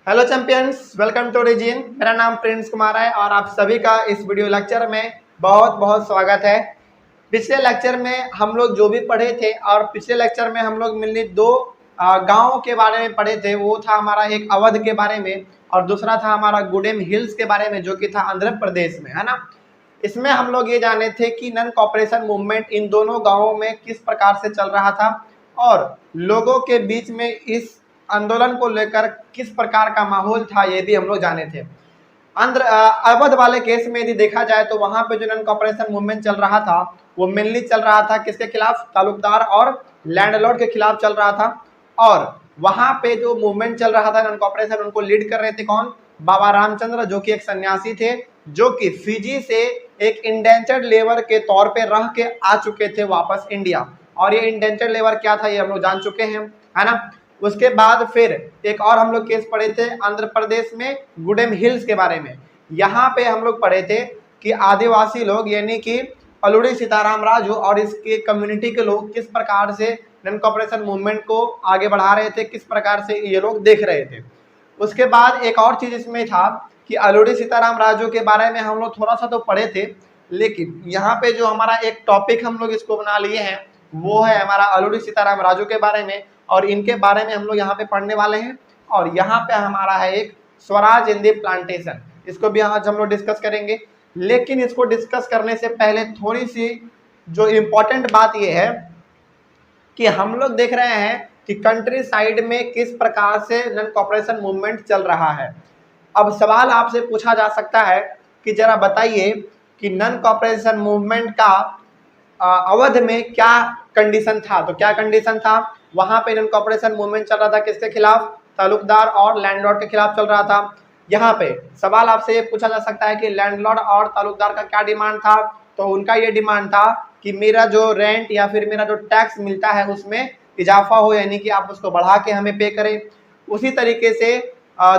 Hello champions, welcome to Origin. मेरा नाम Prince Kumar है और आप सभी का इस वीडियो लेक्चर में बहुत बहुत स्वागत है। पिछले लेक्चर में हम लोग जो भी पढ़े थे और पिछले लेक्चर में हम लोग मिलने दो गांवों के बारे में पढ़े थे। वो था हमारा एक अवध के बारे में और दूसरा था हमारा गुडेम हिल्स के बारे में, जो कि था आंध्र प्रदेश में, है ना। इसमें हम लोग ये जाने थे कि नन कॉपरेशन मूवमेंट इन दोनों गाँवों में किस प्रकार से चल रहा था और लोगों के बीच में इस आंदोलन को लेकर किस प्रकार का माहौल था, ये भी हम लोग जाने थे। अवध वाले केस में यदि देखा जाए तो वहां पे जो नन कॉपरेशन मूवमेंट चल रहा था वो मेनली चल रहा था किसके खिलाफ? तालुकदार और लैंडलॉर्ड के खिलाफ चल रहा था। और वहां पे जो मूवमेंट चल रहा था नन कॉपरेशन, उनको लीड कर रहे थे कौन? बाबा रामचंद्र, जो कि एक सन्यासी थे, जो कि फिजी से एक इंडेंचर्ड लेबर के तौर पे रह के आ चुके थे वापस इंडिया। और ये इंडेंचर्ड लेबर क्या था ये हम लोग जान चुके हैं, है ना। उसके बाद फिर एक और हम लोग केस पढ़े थे आंध्र प्रदेश में गुडेम हिल्स के बारे में। यहाँ पे हम लोग पढ़े थे कि आदिवासी लोग यानी कि अलूड़ी सीताराम राजू और इसके कम्युनिटी के लोग किस प्रकार से नन कॉपरेशन मूवमेंट को आगे बढ़ा रहे थे, किस प्रकार से ये लोग देख रहे थे। उसके बाद एक और चीज इसमें था कि अलूड़ी सीताराम राजू के बारे में हम लोग थोड़ा सा तो पढ़े थे, लेकिन यहाँ पे जो हमारा एक टॉपिक हम लोग इसको बना लिए हैं वो है हमारा अलूड़ी सीताराम राजू के बारे में, और इनके बारे में हम लोग यहाँ पे पढ़ने वाले हैं। और यहाँ पे हमारा है एक स्वराज इन दी प्लांटेशन, इसको भी आज हम लोग डिस्कस करेंगे। लेकिन इसको डिस्कस करने से पहले थोड़ी सी जो इम्पोर्टेंट बात ये है कि हम लोग देख रहे हैं कि कंट्री साइड में किस प्रकार से नन कॉपरेशन मूवमेंट चल रहा है। अब सवाल आपसे पूछा जा सकता है कि जरा बताइए कि नन कॉपरेशन मूवमेंट का अवध में क्या कंडीशन था। तो क्या कंडीशन था? वहां पे नन कॉपरेशन मूवमेंट चल रहा था किसके खिलाफ? तालुकदार और लैंडलॉर्ड के खिलाफ चल रहा था। यहाँ पे सवाल आपसे ये पूछा जा सकता है कि लैंडलॉर्ड और तालुकदार का क्या डिमांड था। तो उनका ये डिमांड था कि मेरा जो रेंट या फिर मेरा जो टैक्स मिलता है उसमें इजाफा हो, यानी कि आप उसको बढ़ा के हमें पे करें। उसी तरीके से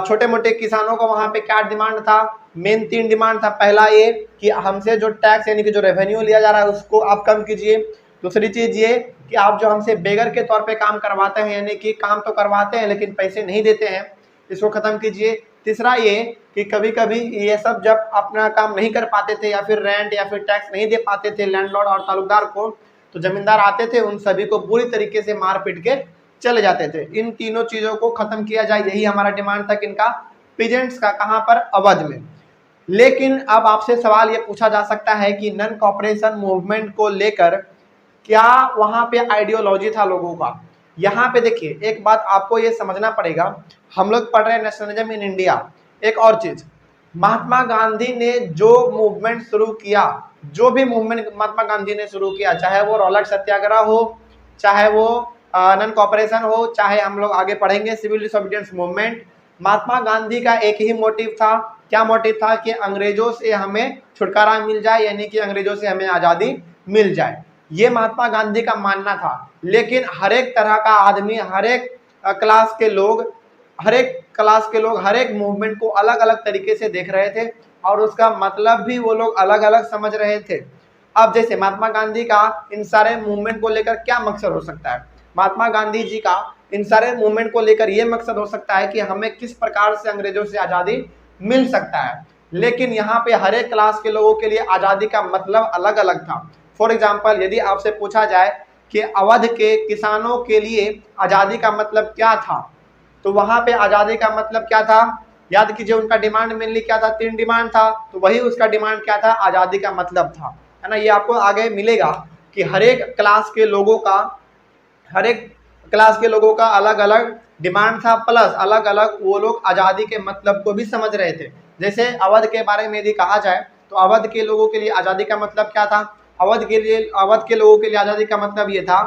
छोटे मोटे किसानों को वहां पे क्या डिमांड था? मेन 3 डिमांड था। पहला ये कि हमसे जो टैक्स यानी कि जो रेवेन्यू लिया जा रहा है उसको आप कम कीजिए। दूसरी चीज ये कि आप जो हमसे बेगर के तौर पे काम करवाते हैं, यानी कि काम तो करवाते हैं लेकिन पैसे नहीं देते हैं, इसको खत्म कीजिए। तीसरा ये कि कभी कभी ये सब जब अपना काम नहीं कर पाते थे या फिर रेंट या फिर टैक्स नहीं दे पाते थे लैंडलॉर्ड और तालुकदार को, तो जमींदार आते थे, उन सभी को बुरी तरीके से मार पीट के चले जाते थे। इन तीनों चीजों को खत्म किया जाए, यही हमारा डिमांड था किनका? पीजेंट्स का। कहाँ पर? अवध में। लेकिन अब आपसे सवाल ये पूछा जा सकता है कि नन कॉपरेशन मूवमेंट को लेकर क्या वहां पे आइडियोलॉजी था लोगों का। यहाँ पे देखिए एक बात आपको ये समझना पड़ेगा, हम लोग पढ़ रहे हैं नेशनलिज्म इन इंडिया। एक और चीज, महात्मा गांधी ने जो मूवमेंट शुरू किया, जो भी मूवमेंट महात्मा गांधी ने शुरू किया, चाहे वो रॉलेट सत्याग्रह हो, चाहे वो नन कॉपरेशन हो, चाहे हम लोग आगे पढ़ेंगे civil disobedience movement, Mahatma Gandhi का एक ही मोटिव था। क्या मोटिव था? कि अंग्रेजों से हमें छुटकारा मिल जाए, यानी कि अंग्रेजों से हमें आज़ादी मिल जाए। ये महात्मा गांधी का मानना था। लेकिन हर एक तरह का आदमी, हर एक क्लास के लोग, हर एक मूवमेंट को अलग अलग तरीके से देख रहे थे और उसका मतलब भी वो लोग अलग अलग समझ रहे थे। अब जैसे महात्मा गांधी का इन सारे मूवमेंट को लेकर क्या मकसद हो सकता है? महात्मा गांधी जी का इन सारे मूवमेंट को लेकर ये मकसद हो सकता है कि हमें किस प्रकार से अंग्रेजों से आज़ादी मिल सकता है। लेकिन यहाँ पे हर एक क्लास के लोगों के लिए आज़ादी का मतलब अलग अलग था। फॉर एग्जाम्पल, यदि आपसे पूछा जाए कि अवध के किसानों के लिए आज़ादी का मतलब क्या था, तो वहां पे आज़ादी का मतलब क्या था? याद कीजिए, उनका डिमांड मेनली क्या था? 3 डिमांड था। तो वही उसका डिमांड क्या था? आज़ादी का मतलब था, है ना। ये आपको आगे मिलेगा कि हर एक क्लास के लोगों का अलग अलग डिमांड था, प्लस अलग अलग वो लोग आज़ादी के मतलब को भी समझ रहे थे। जैसे अवध के बारे में यदि कहा जाए तो अवध के लोगों के लिए आज़ादी का मतलब क्या था? अवध के लोगों के लिए आज़ादी का मतलब ये था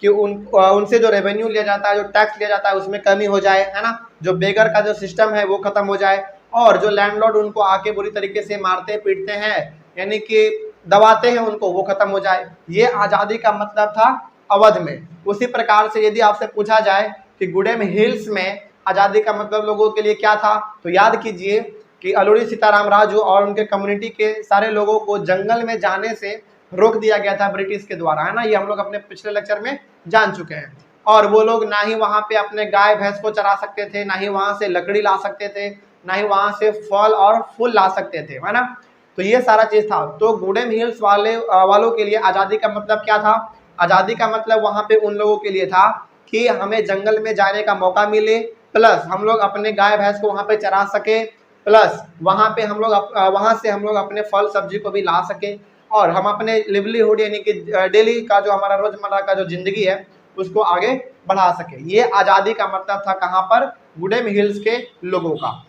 कि उनसे जो रेवेन्यू लिया जाता है, जो टैक्स लिया जाता है, उसमें कमी हो जाए, है ना। जो बेगर का जो सिस्टम है वो खत्म हो जाए, और जो लैंडलॉर्ड उनको आके बुरी तरीके से मारते पीटते हैं, यानी कि दबाते हैं उनको, वो खत्म हो जाए। ये आज़ादी का मतलब था अवध में। उसी प्रकार से यदि आपसे पूछा जाए कि गुडेम हिल्स में आज़ादी का मतलब लोगों के लिए क्या था, तो याद कीजिए कि अलूड़ी सीताराम राजू और उनके कम्युनिटी के सारे लोगों को जंगल में जाने से रोक दिया गया था ब्रिटिश के द्वारा, है ना। ये हम लोग अपने पिछले लेक्चर में जान चुके हैं। और वो लोग ना ही वहां पे अपने गाय भैंस को चरा सकते थे, ना ही वहां से लकड़ी ला सकते थे, ना ही वहां से फल और फूल ला सकते थे, है ना। तो ये सारा चीज था। तो गुडेम हिल्स वालों के लिए आजादी का मतलब क्या था? आजादी का मतलब वहां पे उन लोगों के लिए था कि हमें जंगल में जाने का मौका मिले, प्लस हम लोग अपने गाय भैंस को वहां पे चरा सके, प्लस वहां पे हम लोग वहां से हम लोग अपने फल सब्जी को भी ला सके, और हम अपने लिवलीहुड यानी कि डेली का जो हमारा रोजमर्रा का जो जिंदगी है उसको आगे बढ़ा सके। ये आजादी का मतलब था कहाँ पर? गुडेम हिल्स के लोगों का।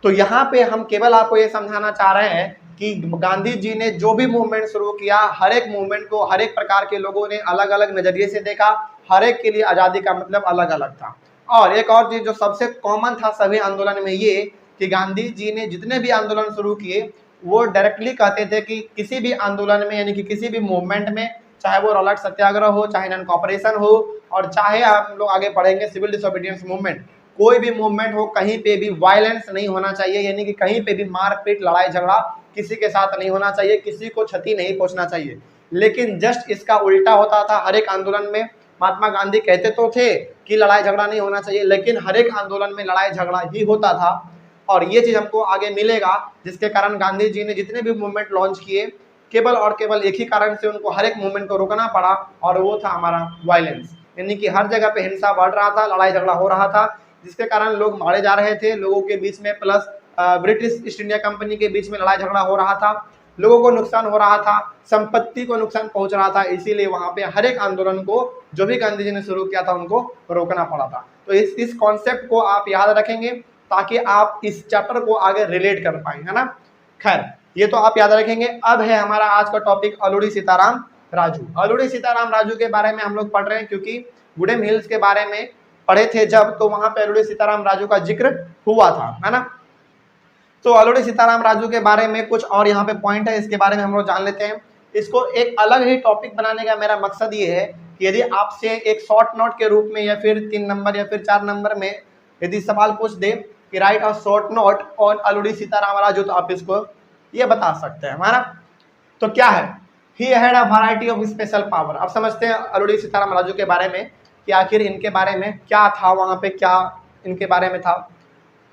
तो यहाँ पे हम केवल आपको ये समझाना चाह रहे हैं कि गांधी जी ने जो भी मूवमेंट शुरू किया, हर एक मूवमेंट को हर एक प्रकार के लोगों ने अलग अलग नजरिए से देखा, हर एक के लिए आजादी का मतलब अलग अलग था। और एक और चीज जो सबसे कॉमन था सभी आंदोलन में, ये कि गांधी जी ने जितने भी आंदोलन शुरू किए वो डायरेक्टली कहते थे कि किसी भी आंदोलन में यानी कि किसी भी मूवमेंट में, चाहे वो रॉलेट सत्याग्रह हो, चाहे नॉन कॉपरेशन हो, और चाहे हम लोग आगे पढ़ेंगे सिविल डिसोबीडियंस मूवमेंट, कोई भी मूवमेंट हो कहीं पे भी वायलेंस नहीं होना चाहिए, यानी कि कहीं पे भी मारपीट लड़ाई झगड़ा किसी के साथ नहीं होना चाहिए, किसी को क्षति नहीं पहुंचना चाहिए। लेकिन जस्ट इसका उल्टा होता था हर एक आंदोलन में। महात्मा गांधी कहते तो थे कि लड़ाई झगड़ा नहीं होना चाहिए, लेकिन हर एक आंदोलन में लड़ाई झगड़ा ही होता था। और ये चीज हमको आगे मिलेगा, जिसके कारण गांधी जी ने जितने भी मूवमेंट लॉन्च किए केवल और केवल एक ही कारण से उनको हर एक मूवमेंट को रोकना पड़ा, और वो था हमारा वायलेंस। यानी कि हर जगह पे हिंसा बढ़ रहा था, लड़ाई झगड़ा हो रहा था, जिसके कारण लोग मारे जा रहे थे लोगों के बीच में, plus British east India company के बीच में लड़ाई झगड़ा हो रहा था, लोगों को नुकसान हो रहा था, संपत्ति को नुकसान पहुंच रहा था। इसीलिए वहां पे हर एक आंदोलन को जो भी गांधी जी ने शुरू किया था उनको रोकना पड़ा था। तो इस कॉन्सेप्ट को आप याद रखेंगे ताकि आप इस चैप्टर को आगे रिलेट कर पाए, है ना। खैर, ये तो आप याद रखेंगे। अब है हमारा आज का टॉपिक अल्लूरी सीताराम राजू। अल्लूरी सीताराम राजू के बारे में हम लोग पढ़ रहे हैं क्योंकि गुडेम हिल्स के बारे में पढ़े थे जब, तो वहां पे अल्लूरी सीताराम राजू का जिक्र हुआ था, है ना। तो अल्लूरी सीताराम राजू के बारे में कुछ और यहाँ पे पॉइंट है, इसके बारे में हम लोग जान लेते हैं। इसको एक अलग ही टॉपिक बनाने का मेरा मकसद ये है कि यदि आपसे एक शॉर्ट नोट के रूप में या फिर 3 नंबर या फिर 4 नंबर में यदि सवाल पूछ दे कि right a short note on Alluri Sitaram Raju, तो आप इसको ये बता सकते हैं, है ना। तो क्या है? He had a variety of special power. अब समझते हैं अल्लूरी सीताराम राजू के बारे में कि आखिर इनके बारे में क्या था, वहां पे क्या इनके बारे में था।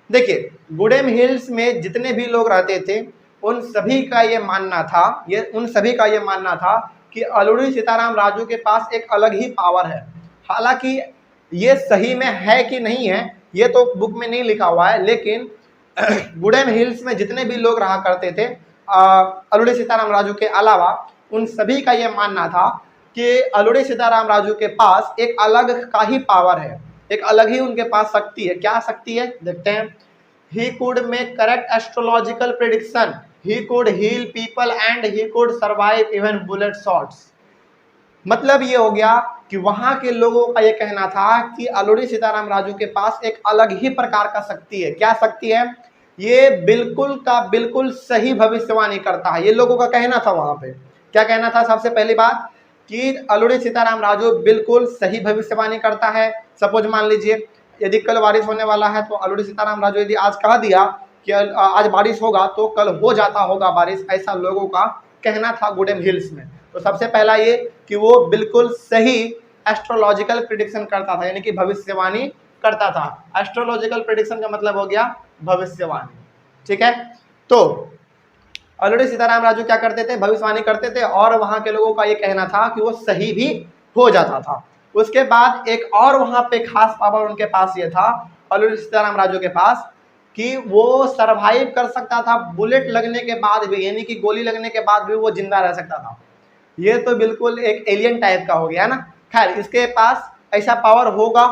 देखिए, गुडेम हिल्स में जितने भी लोग रहते थे उन सभी का ये मानना था कि अल्लूरी सीताराम राजू के पास एक अलग ही पावर है। हालांकि ये सही में है कि नहीं है ये तो बुक में नहीं लिखा हुआ है, लेकिन गुडेम हिल्स में जितने भी लोग रहा करते थे अल्लूरी सीताराम राजू के अलावा, उन सभी का ये मानना था कि अल्लूरी सीताराम राजू के पास एक अलग का ही पावर है, एक अलग ही उनके पास शक्ति है। क्या शक्ति है देखते हैं। He could make correct astrological prediction, he could heal people and he could survive even bullet shots. मतलब ये हो गया कि वहां के लोगों का ये कहना था कि अल्लूरी सीताराम राजू के पास एक अलग ही प्रकार का शक्ति है। क्या शक्ति है? ये बिल्कुल का बिल्कुल सही भविष्यवाणी करता है, ये लोगों का कहना था। वहां पे क्या कहना था? सबसे पहली बात कि अल्लूरी सीताराम राजू बिल्कुल सही भविष्यवाणी करता है। सपोज मान लीजिए यदि कल बारिश होने वाला है तो अल्लूरी सीताराम राजू यदि आज कह दिया कि आज बारिश होगा तो कल हो जाता होगा बारिश, ऐसा लोगों का कहना था गुडेम हिल्स में। तो सबसे पहला ये कि वो बिल्कुल सही एस्ट्रोलॉजिकल प्रेडिक्शन करता था, यानी कि भविष्यवाणी करता था। एस्ट्रोलॉजिकल प्रेडिक्शन का मतलब हो गया भविष्यवाणी, ठीक है। तो अल्लूरी सीताराम राजू क्या करते थे? भविष्यवाणी करते थे, और वहां के लोगों का ये कहना था कि वो सही भी हो जाता था। उसके बाद एक और वहां पे खास पावर उनके पास ये था अल्लूरी सीताराम राजू के पास कि वो सरवाइव कर सकता था बुलेट लगने के बाद भी, यानी कि गोली लगने के बाद भी वो जिंदा रह सकता था। ये तो बिल्कुल एक एलियन टाइप का हो गया ना। खैर, इसके पास ऐसा पावर होगा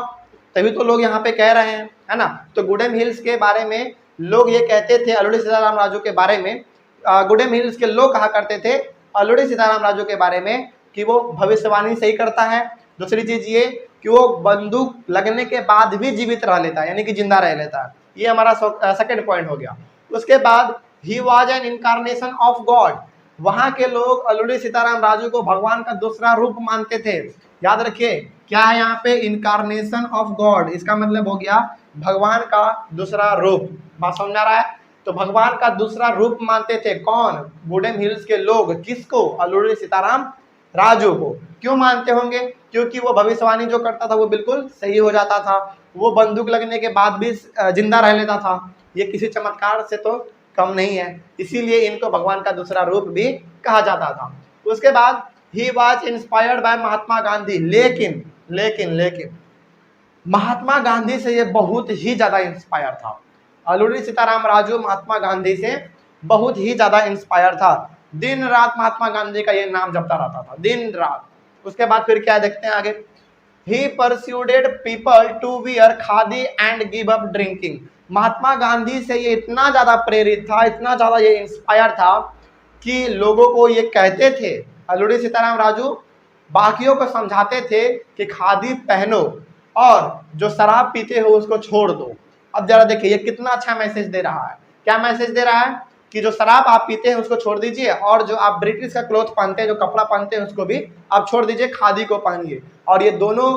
तभी तो लोग यहाँ पे कह रहे हैं, है ना। तो गुडेम हिल्स के बारे में लोग ये कहते थे अल्लूरी सीताराम राजू के बारे में, गुडेम हिल्स के लोग कहा करते थे अल्लूरी सीताराम राजू के बारे में कि वो भविष्यवाणी सही करता है। दूसरी चीज ये कि वो बंदूक लगने के बाद भी जीवित रह लेता है, यानी कि जिंदा रह लेता है। ये हमारा सेकंड पॉइंट हो गया। उसके बाद he was an incarnation of God. वहां के लोग अल्लूरी सीताराम राजू को भगवान का दूसरा रूप मानते थे। याद रखिए क्या है यहाँ पे? Incarnation of God. इसका मतलब हो गया भगवान का दूसरा रूप। बात समझ आ रहा है? तो भगवान का दूसरा रूप मानते थे कौन? गुडेम हिल्स के लोग। किसको? अल्लूरी सीताराम राजू को। क्यों मानते होंगे? क्योंकि वो भविष्यवाणी जो करता था वो बिल्कुल सही हो जाता था, वो बंदूक लगने के बाद भी जिंदा रह लेता था। ये किसी चमत्कार से तो कम नहीं है, इसीलिए इनको भगवान का दूसरा रूप भी कहा जाता था। उसके बाद he was inspired by Mahatma Gandhi, लेकिन लेकिन लेकिन महात्मा गांधी से ये बहुत ही ज्यादा इंस्पायर था। अल्लूरी सीताराम राजू महात्मा गांधी से बहुत ही ज्यादा इंस्पायर था। दिन रात महात्मा गांधी का ये नाम जपता रहता था, दिन रात। उसके बाद फिर क्या देखते हैं आगे, he persuaded people to wear khadi and give up drinking. Mahatma Gandhi से ये इतना ज्यादा प्रेरित था, इतना ज्यादा ये इंस्पायर था कि लोगों को ये कहते थे, अल्लूरी सीताराम राजू बाकियों को समझाते थे कि खादी पहनो और जो शराब पीते हो उसको छोड़ दो। अब जरा देखिए ये कितना अच्छा मैसेज दे रहा है। क्या मैसेज दे रहा है? कि जो शराब आप पीते हैं उसको छोड़ दीजिए, और जो आप ब्रिटिश का क्लॉथ पहनते हैं, जो कपड़ा पहनते हैं, उसको भी आप छोड़ दीजिए, खादी को पहनिए। और ये दोनों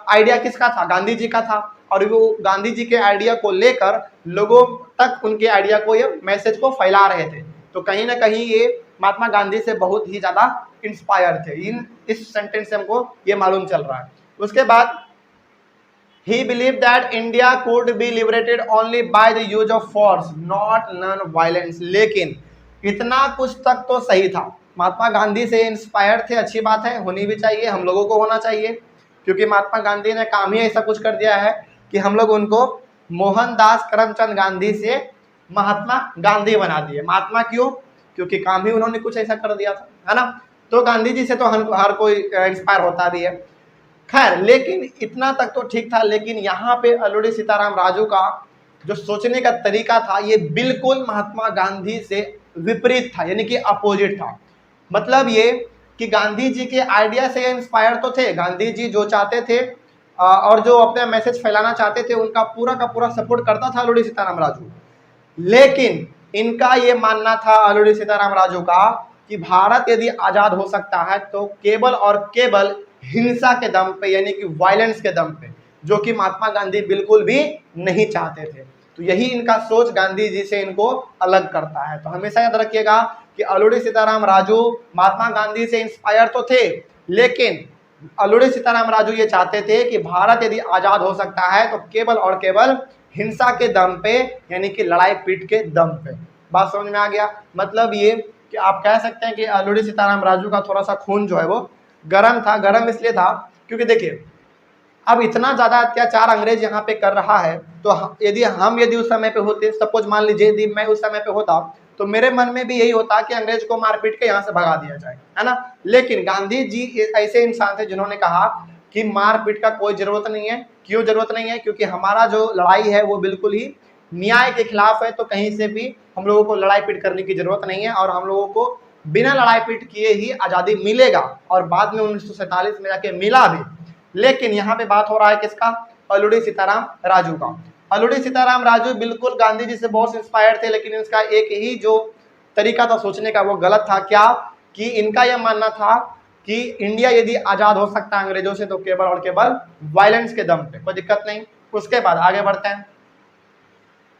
आइडिया किसका था? गांधी जी का था। और वो गांधी जी के आइडिया को लेकर लोगों तक उनके आइडिया को, ये मैसेज को फैला रहे थे। तो कहीं ना कहीं ये महात्मा गांधी से बहुत ही ज्यादा इंस्पायर थे। इस सेंटेंस से हमको ये मालूम चल रहा है। उसके बाद he believed that India could be liberated only by the use of force, not non-violence। लेकिन इतना कुछ तक तो सही था, महात्मा गांधी से इंस्पायर थे, अच्छी बात है, होनी भी चाहिए, हम लोगों को होना चाहिए, क्योंकि महात्मा गांधी ने काम ही ऐसा कुछ कर दिया है कि हम लोग उनको मोहनदास करमचंद गांधी से महात्मा गांधी बना दिए। महात्मा क्यों? क्योंकि काम ही उन्होंने कुछ ऐसा कर दिया था, है ना। तो गांधी जी से तो हर कोई इंस्पायर होता भी है। खैर, लेकिन इतना तक तो ठीक था, लेकिन यहाँ पे अल्लूरी सीताराम राजू का जो सोचने का तरीका था ये बिल्कुल महात्मा गांधी से विपरीत था, यानी कि अपोजिट था। मतलब ये कि गांधी जी के आइडिया से इंस्पायर तो थे, गांधी जी जो चाहते थे और जो अपने मैसेज फैलाना चाहते थे उनका पूरा का पूरा सपोर्ट करता था अल्लूरी सीताराम राजू। लेकिन इनका ये मानना था अल्लूरी सीताराम राजू का कि भारत यदि आजाद हो सकता है तो केवल और केवल हिंसा के दम पे, यानी कि वायलेंस के दम पे, जो कि महात्मा गांधी बिल्कुल भी नहीं चाहते थे। तो यही इनका सोच गांधी जी से इनको अलग करता है। तो हमेशा याद रखिएगा कि अल्लूरी सीताराम राजू महात्मा गांधी से इंस्पायर तो थे, लेकिन अल्लूरी सीताराम राजू ये चाहते थे कि भारत यदि आजाद हो सकता है तो केवल और केवल हिंसा के दम पे, यानी कि लड़ाई पीट के दम पे। बात समझ में आ गया? मतलब ये कि आप कह सकते हैं कि अल्लूरी सीताराम राजू का थोड़ा सा खून जो है वो गरम था। गरम इसलिए था क्योंकि देखिए अब इतना ज्यादा अत्याचार अंग्रेज यहाँ पे कर रहा है, तो यदि उस समय पे होते, सपोज मान लीजिए यदि मैं उस समय पे होता, तो मेरे मन में भी यही होता कि अंग्रेज को मार पीट के यहाँ से भगा दिया जाए, है ना। लेकिन गांधी जी ऐसे इंसान थे जिन्होंने कहा कि मार पीट का कोई जरूरत नहीं है। क्यों जरूरत नहीं है? क्योंकि हमारा जो लड़ाई है वो बिल्कुल ही न्याय के खिलाफ है, तो कहीं से भी हम लोगों को लड़ाई पीट करने की जरूरत नहीं है, और हम लोगों को बिना लड़ाई पीट किए ही आजादी मिलेगा, और बाद में 1947 में जाके मिला भी। लेकिन यहाँ पे बात हो रहा है किसका? अल्लूरी सीताराम राजू का। अल्लूरी सीताराम राजू बिल्कुल गांधी जी से बहुत इंस्पायर थे, लेकिन इसका एक ही जो तरीका था सोचने का वो गलत था। क्या? कि इनका यह मानना था कि इंडिया यदि आजाद हो सकता है अंग्रेजों से तो केवल और केवल वायलेंस के दम पे, कोई दिक्कत नहीं। उसके बाद आगे बढ़ते हैं।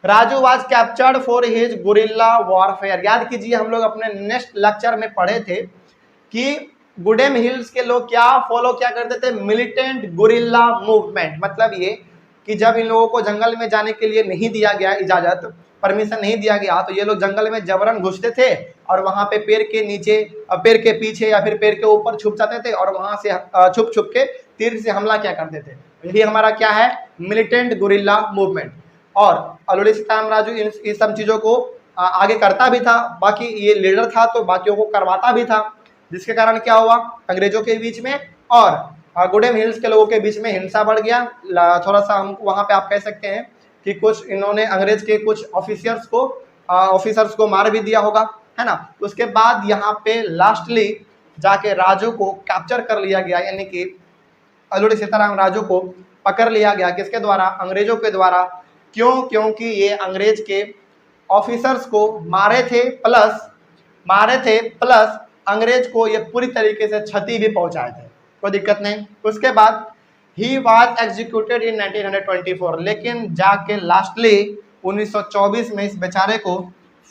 Raju was captured for his guerrilla warfare. याद कीजिए हम लोग अपने नेक्स्ट लेक्चर में पढ़े थे कि गुडेम हिल्स के लोग क्या फॉलो क्या करते थे? Militant guerrilla movement. मतलब ये कि जब इन लोगों को जंगल में जाने के लिए नहीं दिया गया इजाजत, परमिशन नहीं दिया गया, तो ये लोग जंगल में जबरन घुसते थे और वहां पे पेड़ के नीचे, पेड़ के पीछे या फिर पेड़ के ऊपर छुप जाते थे और वहां से छुप छुप के तीर से हमला क्या करते थे। यही हमारा क्या है? Militant guerrilla movement. और अल्लूरी सीताराम राजू इन सब चीजों को आगे करता भी था, बाकी ये लीडर था तो बाकियों को करवाता भी था, जिसके कारण क्या हुआ? अंग्रेजों के बीच में और गुडेम हिल्स के लोगों के बीच में हिंसा बढ़ गया। थोड़ा सा हम वहां पे आप कह सकते हैं कि कुछ इन्होंने अंग्रेज के कुछ ऑफिसर्स को मार भी दिया होगा, है ना। उसके बाद यहाँ पे लास्टली जाके राजू को कैप्चर कर लिया गया, यानी कि अल्लूरी सीताराम राजू को पकड़ लिया गया। किसके द्वारा? अंग्रेजों के द्वारा। क्यों? क्योंकि ये अंग्रेज के ऑफिसर्स को मारे थे, प्लस अंग्रेज को ये पूरी तरीके से क्षति भी पहुंचाए थे, कोई दिक्कत नहीं। उसके बाद ही वाज एग्जीक्यूटेड इन 1924, लेकिन जाके लास्टली 1924 में इस बेचारे को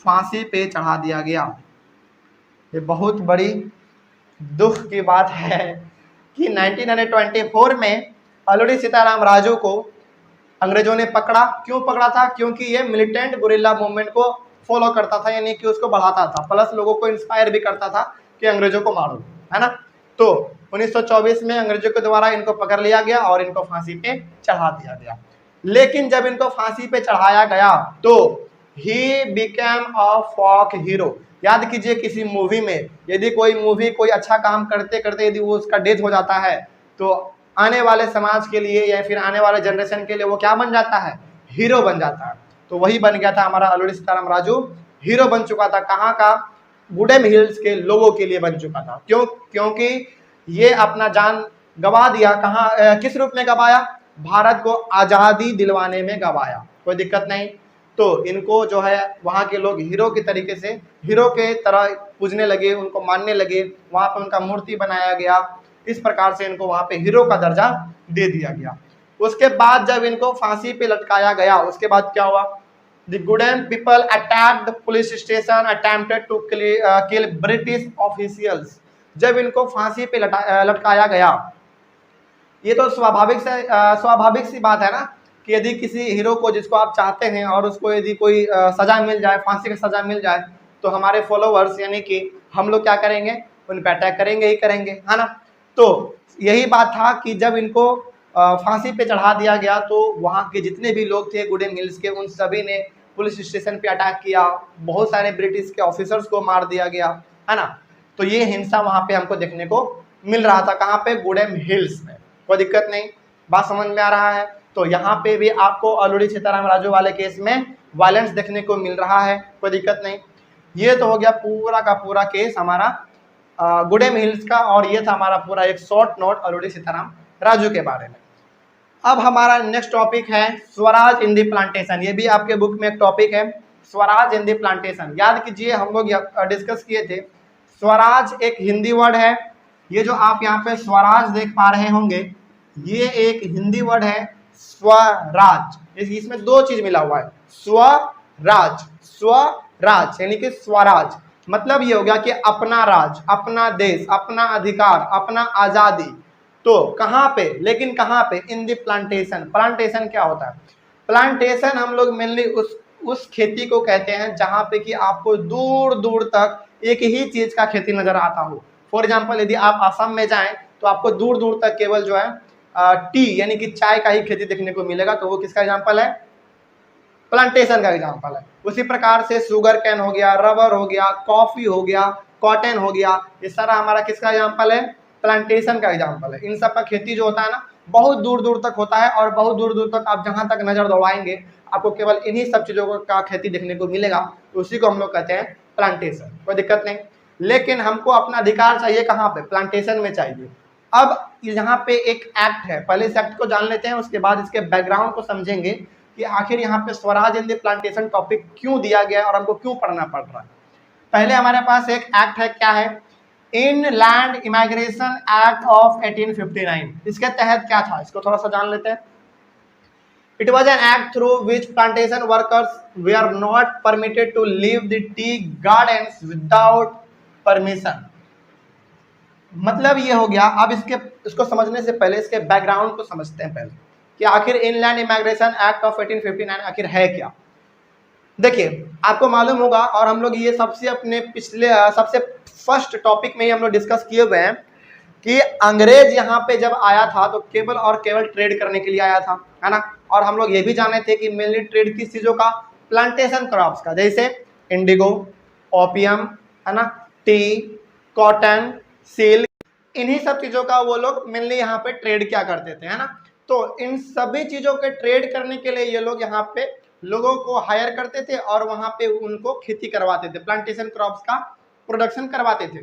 फांसी पे चढ़ा दिया गया। ये बहुत बड़ी दुख की बात है कि 1924 में अल्लूरी सीताराम राजू को अंग्रेजों ने पकड़ा। क्यों पकड़ा था? क्योंकि ये मिलिटेंट गुरिल्ला मूवमेंट को फॉलो करता था, यानी कि उसको बढ़ाता था, प्लस लोगों को इंस्पायर भी करता था कि अंग्रेजों को मारो, है ना। तो 1924 में अंग्रेजों के द्वारा इनको पकड़ लिया गया और इनको फांसी पे चढ़ा दिया गया। लेकिन जब इनको फांसी पे चढ़ाया गया तो he became a folk hero. याद कीजिए, किसी मूवी में यदि कोई अच्छा काम करते करते यदि वो उसका डेथ हो जाता है तो आने वाले समाज के लिए या फिर आने वाले जनरेशन के लिए वो क्या बन जाता है? हीरो बन जाता है। तो वही बन गया था हमारा अल्लूरी सीताराम राजू, हीरो बन चुका था। कहाँ का? गुडेम हिल्स के लोगों के लिए बन चुका था। क्यों? क्योंकि ये अपना जान गवा दिया। कहाँ किस रूप में गवाया? भारत को आजादी दिलवाने में गवाया। कोई दिक्कत नहीं। तो इनको जो है वहाँ के लोग हीरो की तरीके से, हीरो के तरह पूजने लगे, उनको मानने लगे, वहाँ पर उनका मूर्ति बनाया गया। इस प्रकार से इनको वहाँ पे हीरो का दर्जा दे दिया गया। उसके बाद जब इनको फांसी पे लटकाया गया, उसके बाद क्या हुआ? The Gudem people attacked the police station, attempted to kill British officials. जब इनको फांसी पे लटकाया गया, ये तो स्वाभाविक सी बात है ना कि यदि किसी हीरो को जिसको आप चाहते हैं और उसको यदि कोई सजा मिल जाए, फांसी की सजा मिल जाए, तो हमारे फॉलोवर्स यानी कि हम लोग क्या करेंगे? उन पे अटैक करेंगे ही करेंगे, है ना। तो यही बात था कि जब इनको फांसी पे चढ़ा दिया गया तो वहाँ के जितने भी लोग थे गुडेम हिल्स के, उन सभी ने पुलिस स्टेशन पे अटैक किया। बहुत सारे ब्रिटिश के ऑफिसर्स को मार दिया गया, है ना। तो ये हिंसा वहाँ पे हमको देखने को मिल रहा था। कहाँ पे? गुडेम हिल्स में। कोई दिक्कत नहीं, बात समझ में आ रहा है। तो यहाँ पे भी आपको अल्लूरी सीताराम राजू वाले केस में वायलेंस देखने को मिल रहा है। कोई दिक्कत नहीं। ये तो हो गया पूरा का पूरा केस हमारा गुडेम हिल्स का, और ये था हमारा पूरा एक शॉर्ट नोट अल्लूरी सीताराम राजू के बारे में। अब हमारा नेक्स्ट टॉपिक है स्वराज इन दी प्लांटेशन। ये भी आपके बुक में एक टॉपिक है, स्वराज इन दी प्लांटेशन। याद कीजिए, हम लोग डिस्कस किए थे, स्वराज एक हिंदी वर्ड है। ये जो आप यहाँ पे स्वराज देख पा रहे होंगे, ये एक हिंदी वर्ड है स्वराज। इसमें दो चीज मिला हुआ है, स्वराज, स्वराज यानी कि स्वराज मतलब ये हो गया कि अपना राज, अपना देश, अपना अधिकार, अपना आजादी। तो कहाँ पे? लेकिन कहाँ पे? इन दी प्लांटेशन। प्लांटेशन क्या होता है? प्लांटेशन हम लोग मेनली उस खेती को कहते हैं जहाँ पे कि आपको दूर दूर तक एक ही चीज का खेती नजर आता हो। फॉर एग्जाम्पल, यदि आप असम में जाएं तो आपको दूर दूर तक केवल जो है टी यानी कि चाय का ही खेती देखने को मिलेगा। तो वो किसका एग्जाम्पल है? प्लांटेशन का एग्जाम्पल है। उसी प्रकार से शुगर कैन हो गया, रबर हो गया, कॉफी हो गया, कॉटन हो गया, ये सारा हमारा किसका एग्जाम्पल है? प्लांटेशन का एग्जाम्पल है। इन सब का खेती जो होता है ना, बहुत दूर दूर तक होता है, और बहुत दूर दूर तक आप जहां तक नजर दौड़ाएंगे आपको केवल इन्हीं सब चीजों का खेती देखने को मिलेगा। तो उसी को हम लोग कहते हैं प्लांटेशन। कोई दिक्कत नहीं। लेकिन हमको अपना अधिकार चाहिए कहाँ पे? प्लांटेशन में चाहिए। अब यहाँ पे एक एक्ट है, पहले इस एक्ट को जान लेते हैं, उसके बाद इसके बैकग्राउंड को समझेंगे कि आखिर यहाँ पे Swaraj in the plantation topic क्यों दिया गया है और हमको क्यों पढ़ना पड़ रहा है। पहले हमारे पास एक एक्ट है, क्या है? Inland immigration act of 1859। इसके तहत क्या था, इसको थोड़ा सा जान लेते हैं। It was an act through which plantation workers were not permitted to leave the tea gardens without permission. मतलब ये हो गया। अब इसको समझने से पहले इसके बैकग्राउंड को समझते हैं पहले कि आखिर इनलैंड इमिग्रेशन एक्ट ऑफ 1859 आखिर है क्या। देखिए, आपको मालूम होगा, और हम लोग ये सबसे फर्स्ट टॉपिक में ही हम लोग डिस्कस किए हुए हैं कि अंग्रेज यहाँ पे जब आया था तो केवल और केवल ट्रेड करने के लिए आया था, है ना। और हम लोग ये भी जाने थे कि मेनली ट्रेड किस चीज़ों का? प्लांटेशन क्रॉप्स का, जैसे इंडिगो, ओपियम, है ना, टी, कॉटन, सिल्क, इन्हीं सब चीज़ों का वो लोग मेनली यहाँ पे ट्रेड क्या करते थे, है ना। तो इन सभी चीज़ों के ट्रेड करने के लिए ये लोग यहाँ पे लोगों को हायर करते थे और वहाँ पे उनको खेती करवाते थे, प्लांटेशन क्रॉप्स का प्रोडक्शन करवाते थे।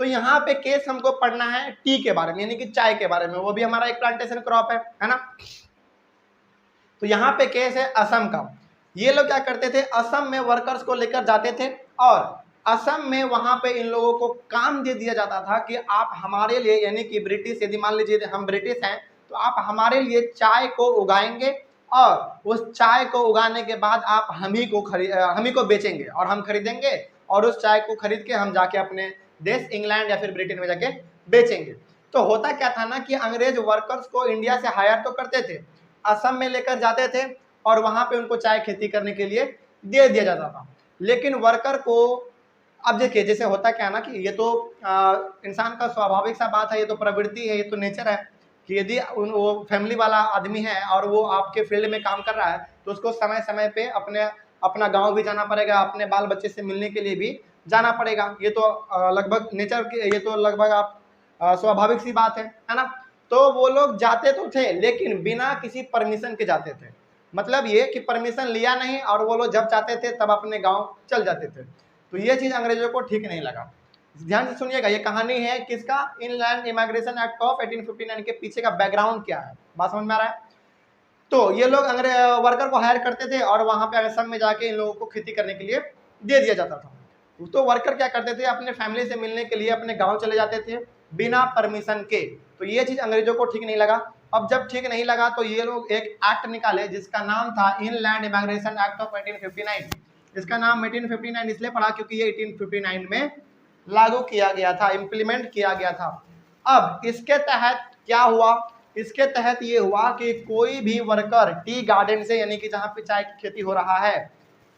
तो यहाँ पे केस हमको पढ़ना है टी के बारे में, यानी कि चाय के बारे में, वो भी हमारा एक प्लांटेशन क्रॉप है ना। तो यहाँ पे केस है असम का। ये लोग क्या करते थे? असम में वर्कर्स को लेकर जाते थे और असम में वहाँ पे इन लोगों को काम दे दिया जाता था कि आप हमारे लिए, यानी कि ब्रिटिश, यदि मान लीजिए हम ब्रिटिश हैं तो आप हमारे लिए चाय को उगाएंगे और उस चाय को उगाने के बाद आप हम ही को बेचेंगे और हम खरीदेंगे, और उस चाय को खरीद के हम जाके अपने देश इंग्लैंड या फिर ब्रिटेन में जाके बेचेंगे। तो होता क्या था ना कि अंग्रेज वर्कर्स को इंडिया से हायर तो करते थे, असम में लेकर जाते थे और वहां पे उनको चाय खेती करने के लिए दे दिया जाता था। लेकिन वर्कर को, अब देखिए जैसे होता क्या है ना कि ये तो इंसान का स्वाभाविक सा बात है, ये तो प्रवृत्ति है, ये तो नेचर है कि यदि वो फैमिली वाला आदमी है और वो आपके फील्ड में काम कर रहा है तो उसको समय समय पे अपना गांव भी जाना पड़ेगा, अपने बाल बच्चे से मिलने के लिए भी जाना पड़ेगा। ये तो लगभग नेचर के, ये तो लगभग आप स्वाभाविक सी बात है ना। तो वो लोग जाते तो थे लेकिन बिना किसी परमिशन के जाते थे, मतलब ये कि परमिशन लिया नहीं और वो लोग जब चाहते थे तब अपने गांव चल जाते थे। तो ये चीज अंग्रेजों को ठीक नहीं लगा। ध्यान से सुनिएगा, ये कहानी है किसका, इनलैंड इमिग्रेशन एक्ट ऑफ 1859 के पीछे का बैकग्राउंड क्या है, बात समझ में आ रहा है। तो ये लोग अंग्रेज वर्कर को हायर करते थे और वहां पे असम में जाके इन लोगों को खेती करने के लिए दे दिया जाता था। तो वर्कर क्या करते थे, अपने फैमिली से मिलने के लिए अपने गांव चले जाते थे बिना परमिशन के। तो ये चीज अंग्रेजों को ठीक नहीं लगा। अब जब ठीक नहीं लगा तो ये लोग एक एक्ट निकाले जिसका नाम था इनलैंड इमिग्रेशन एक्ट ऑफ 1859। इसका नाम 1859 इसलिए पड़ा क्योंकि ये 1859 में लागू किया गया था, इम्प्लीमेंट किया गया था। अब इसके तहत क्या हुआ, इसके तहत ये हुआ कि कोई भी वर्कर टी गार्डन से, यानी कि जहां पे चाय की खेती हो रहा है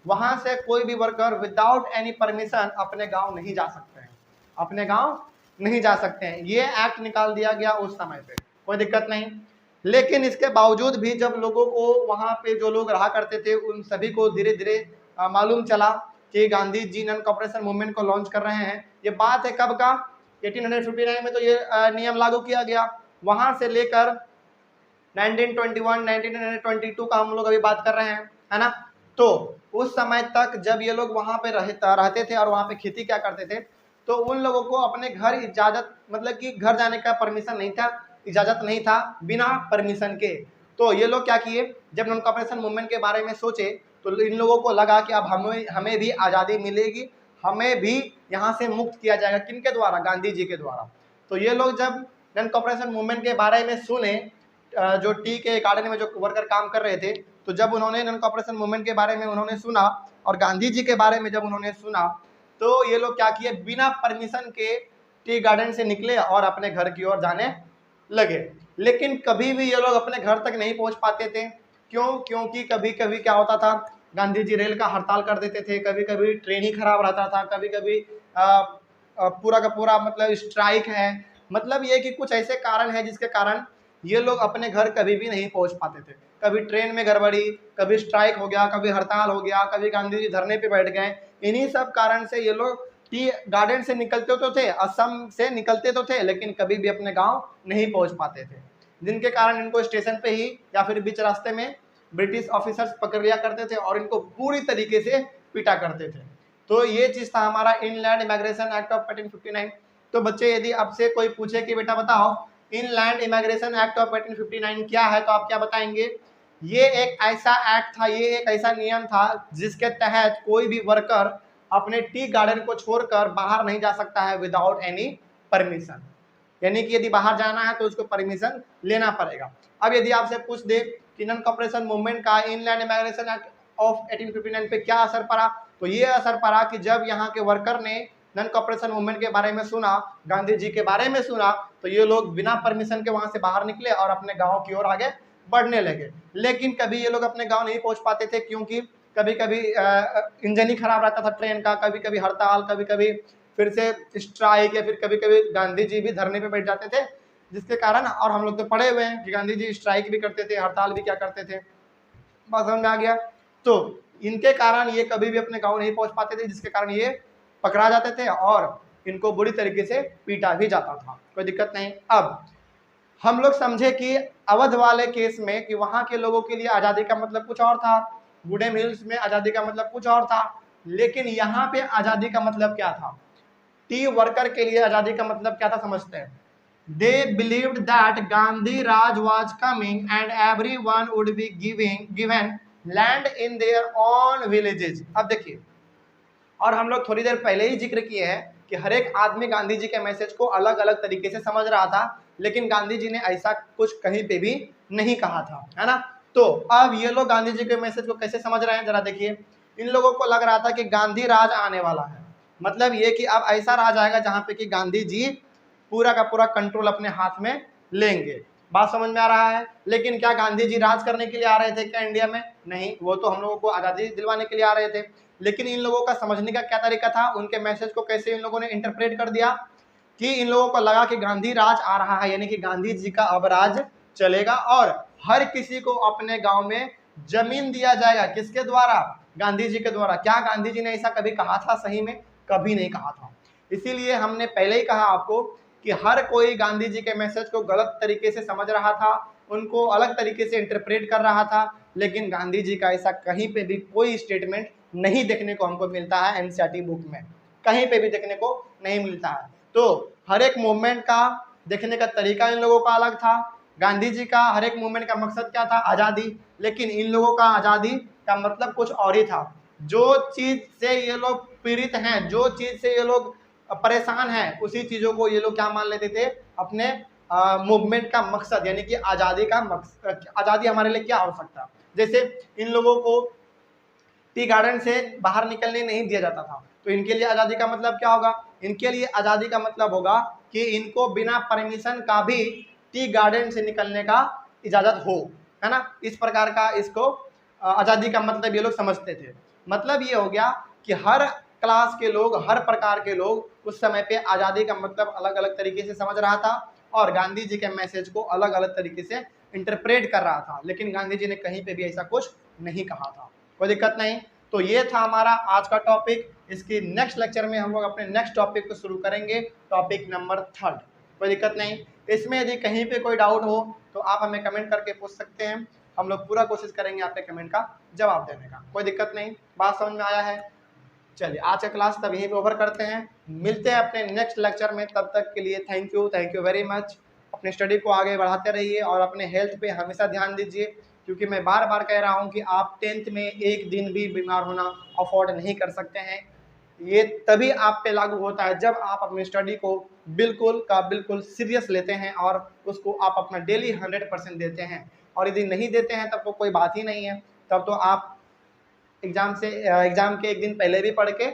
वहां से कोई भी वर्कर विदाउट एनी परमिशन अपने गांव नहीं जा सकते हैं, अपने गांव नहीं जा सकते हैं। ये एक्ट निकाल दिया गया उस समय पे, कोई दिक्कत नहीं। लेकिन इसके बावजूद भी जब लोगों को, वहां पे जो लोग रहा करते थे उन सभी को धीरे धीरे मालूम चला कि Gandhi ji non cooperation movement को लॉन्च कर रहे हैं। ये बात है कब का, 1859 में तो ये नियम लागू किया गया। वहां से लेकर 1921 1922 का हम लोग अभी बात कर रहे हैं, है ना। तो उस समय तक जब ये लोग वहां पे रहते थे और वहां पे खेती क्या करते थे, तो उन लोगों को अपने घर इजाजत, मतलब कि घर जाने का परमिशन नहीं था, इजाजत नहीं था बिना परमिशन के। तो ये लोग क्या किए, जब नॉन कॉपरेशन मूवमेंट के बारे में सोचे तो इन लोगों को लगा कि अब हमें भी आज़ादी मिलेगी, हमें भी यहाँ से मुक्त किया जाएगा। किनके द्वारा, गांधी जी के द्वारा। तो ये लोग जब नॉन कॉपरेशन मूवमेंट के बारे में सुने, जो टी के गार्डन में जो वर्कर काम कर रहे थे, तो जब उन्होंने नॉन कॉपरेशन मूवमेंट के बारे में उन्होंने सुना और गांधी जी के बारे में जब उन्होंने सुना, तो ये लोग क्या किए, बिना परमिशन के टी गार्डन से निकले और अपने घर की ओर जाने लगे। लेकिन कभी भी ये लोग अपने घर तक नहीं पहुंच पाते थे। क्यों, क्योंकि कभी कभी क्या होता था, गांधी जी रेल का हड़ताल कर देते थे, कभी कभी ट्रेन ही खराब रहता था, कभी कभी पूरा का पूरा मतलब स्ट्राइक है, मतलब ये कि कुछ ऐसे कारण है जिसके कारण ये लोग अपने घर कभी भी नहीं पहुंच पाते थे। कभी ट्रेन में गड़बड़ी, कभी स्ट्राइक हो गया, कभी हड़ताल हो गया, कभी गांधी जी धरने पे बैठ गए। इन्हीं सब कारण से ये लोग टी गार्डन से निकलते तो थे, असम से निकलते तो थे, लेकिन कभी भी अपने गांव नहीं पहुंच पाते थे, जिनके कारण इनको स्टेशन पे ही या फिर बीच रास्ते में ब्रिटिश ऑफिसर्स पकड़ लिया करते थे और इनको पूरी तरीके से पीटा करते थे। तो ये चीज था हमारा इनलैंड इमिग्रेशन एक्ट ऑफ 1859। तो बच्चे यदि आपसे कोई पूछे कि बेटा बताओ इनलैंड इमिग्रेशन एक्ट ऑफ 1859 क्या है, तो आप क्या बताएंगे। ये एक ऐसा एक्ट था, ये एक ऐसा नियम था जिसके तहत कोई भी वर्कर अपने टी गार्डन को छोड़कर बाहर नहीं जा सकता है विदाउट एनी परमिशन, यानी कि यदि बाहर जाना है तो उसको परमिशन लेना पड़ेगा। अब यदि आपसे पूछ दे कि नॉन कॉपरेशन मूवमेंट का इनलैंड इमिग्रेशन एक्ट ऑफ 1859 पे क्या असर पड़ा, तो ये असर पड़ा कि जब यहाँ के वर्कर ने नॉन कॉपरेशन मूवमेंट के बारे में सुना, गांधी जी के बारे में सुना, तो ये लोग बिना परमिशन के वहां से बाहर निकले और अपने गांव की ओर आगे बढ़ने लगे। लेकिन कभी ये लोग अपने गांव नहीं पहुंच पाते थे, क्योंकि कभी कभी इंजन ही खराब रहता था ट्रेन का, कभी कभी हड़ताल, कभी कभी फिर से स्ट्राइक, या फिर कभी कभी गांधी जी भी धरने पे बैठ जाते थे, जिसके कारण, और हम लोग तो पढ़े हुए हैं कि गांधी जी स्ट्राइक भी करते थे, हड़ताल भी क्या करते थे, बात समझ में आ गया। तो इनके कारण ये कभी भी अपने गांव नहीं पहुंच पाते थे, जिसके कारण ये पकड़ा जाते थे और इनको बुरी तरीके से पीटा भी जाता था, कोई दिक्कत नहीं। अब हम लोग समझे कि अवध वाले केस में कि वहां के लोगों के लिए आज़ादी का मतलब कुछ और था, गुडे मिल्स में आज़ादी का मतलब कुछ और था, लेकिन यहाँ पे आज़ादी का मतलब क्या था, टी वर्कर के लिए आज़ादी का मतलब क्या था समझते हैं। They believed that Gandhi Raj was coming and everyone would be given land in their own villages। अब देखिए, और हम लोग थोड़ी देर पहले ही जिक्र किए हैं कि हर एक आदमी गांधी जी के मैसेज को अलग अलग तरीके से समझ रहा था, लेकिन गांधी जी ने ऐसा कुछ कहीं पे भी नहीं कहा था, है ना। तो अब ये लोग गांधी जी के मैसेज को कैसे समझ रहे हैं जरा देखिए। इन लोगों को लग रहा था कि गांधी राज आने वाला है, मतलब ये कि अब ऐसा राज आएगा जहाँ पे कि गांधी जी पूरा का पूरा कंट्रोल अपने हाथ में लेंगे। बात समझ में आ रहा है। लेकिन क्या गांधी जी राज करने के लिए आ रहे थे क्या इंडिया में? नहीं, वो तो हम लोगों को आज़ादी दिलवाने के लिए आ रहे थे। लेकिन इन लोगों का समझने का क्या तरीका था, उनके मैसेज को कैसे इन लोगों ने इंटरप्रेट कर दिया कि इन लोगों को लगा कि गांधी राज आ रहा है, यानी कि गांधी जी का अब राज चलेगा और हर किसी को अपने गांव में जमीन दिया जाएगा। किसके द्वारा? गांधी जी के द्वारा। क्या गांधी जी ने ऐसा कभी कहा था? सही में कभी नहीं कहा था। इसीलिए हमने पहले ही कहा आपको कि हर कोई गांधी जी के मैसेज को गलत तरीके से समझ रहा था, उनको अलग तरीके से इंटरप्रेट कर रहा था। लेकिन गांधी जी का ऐसा कहीं पे भी कोई स्टेटमेंट नहीं देखने को हमको मिलता है एनसीईआरटी बुक में, कहीं पे भी देखने को नहीं मिलता है। तो हर एक मूवमेंट का देखने का तरीका इन लोगों का अलग था। गांधी जी का हर एक मूवमेंट का मकसद क्या था? आज़ादी। लेकिन इन लोगों का आज़ादी का मतलब कुछ और ही था। जो चीज़ से ये लोग पीड़ित हैं, जो चीज़ से ये लोग परेशान हैं, उसी चीज़ों को ये लोग क्या मान लेते थे? अपने मूवमेंट का मकसद, यानी कि आज़ादी का मकसद। आज़ादी हमारे लिए क्या हो सकता? जैसे इन लोगों को टी गार्डन से बाहर निकलने नहीं दिया जाता था, तो इनके लिए आज़ादी का मतलब क्या होगा? इनके लिए आज़ादी का मतलब होगा कि इनको बिना परमिशन का भी टी गार्डन से निकलने का इजाज़त हो, है ना? इस प्रकार का इसको आज़ादी का मतलब ये लोग समझते थे। मतलब ये हो गया कि हर क्लास के लोग, हर प्रकार के लोग उस समय पे आज़ादी का मतलब अलग अलग तरीके से समझ रहा था और गांधी जी के मैसेज को अलग अलग तरीके से इंटरप्रेट कर रहा था। लेकिन गांधी जी ने कहीं पे भी ऐसा कुछ नहीं कहा था। कोई दिक्कत नहीं। तो ये था हमारा आज का टॉपिक। इसकी नेक्स्ट लेक्चर में हम लोग अपने नेक्स्ट टॉपिक को शुरू करेंगे, टॉपिक नंबर 3। कोई दिक्कत नहीं। इसमें यदि कहीं पे कोई डाउट हो तो आप हमें कमेंट करके पूछ सकते हैं, हम लोग पूरा कोशिश करेंगे आपके कमेंट का जवाब देने का। कोई दिक्कत नहीं। बात समझ में आया है? चलिए आज का क्लास तब यहीं पे ओवर करते हैं, मिलते हैं अपने नेक्स्ट लेक्चर में। तब तक के लिए थैंक यू वेरी मच। अपने स्टडी को आगे बढ़ाते रहिए और अपने हेल्थ पे हमेशा ध्यान दीजिए, क्योंकि मैं बार बार कह रहा हूँ कि आप 10th में एक दिन भी बीमार होना अफोर्ड नहीं कर सकते हैं। ये तभी आप पे लागू होता है जब आप अपनी स्टडी को बिल्कुल का बिल्कुल सीरियस लेते हैं और उसको आप अपना डेली 100% देते हैं। और यदि नहीं देते हैं तब तो कोई बात ही नहीं है, तब तो आप एग्ज़ाम के एक दिन पहले भी पढ़ के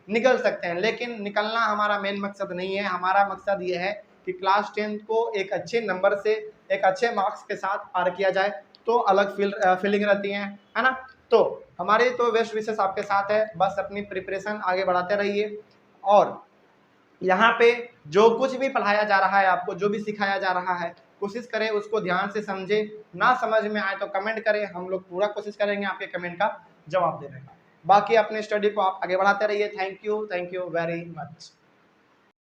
निकल सकते हैं। लेकिन निकलना हमारा मेन मकसद नहीं है। हमारा मकसद ये है कि क्लास 10th को एक अच्छे नंबर से, एक अच्छे मार्क्स के साथ पार किया जाए, तो अलग फीलिंग रहती है ना? तो हमारी तो बेस्ट विशेष आपके साथ है। बस अपनी प्रिपरेशन आगे बढ़ाते रहिए और यहाँ पे जो कुछ भी पढ़ाया जा रहा है, आपको जो भी सिखाया जा रहा है, कोशिश करें उसको ध्यान से समझे। ना समझ में आए तो कमेंट करें, हम लोग पूरा कोशिश करेंगे आपके कमेंट का जवाब देने का। बाकी अपने स्टडी को आप आगे बढ़ाते रहिए। Thank you very much.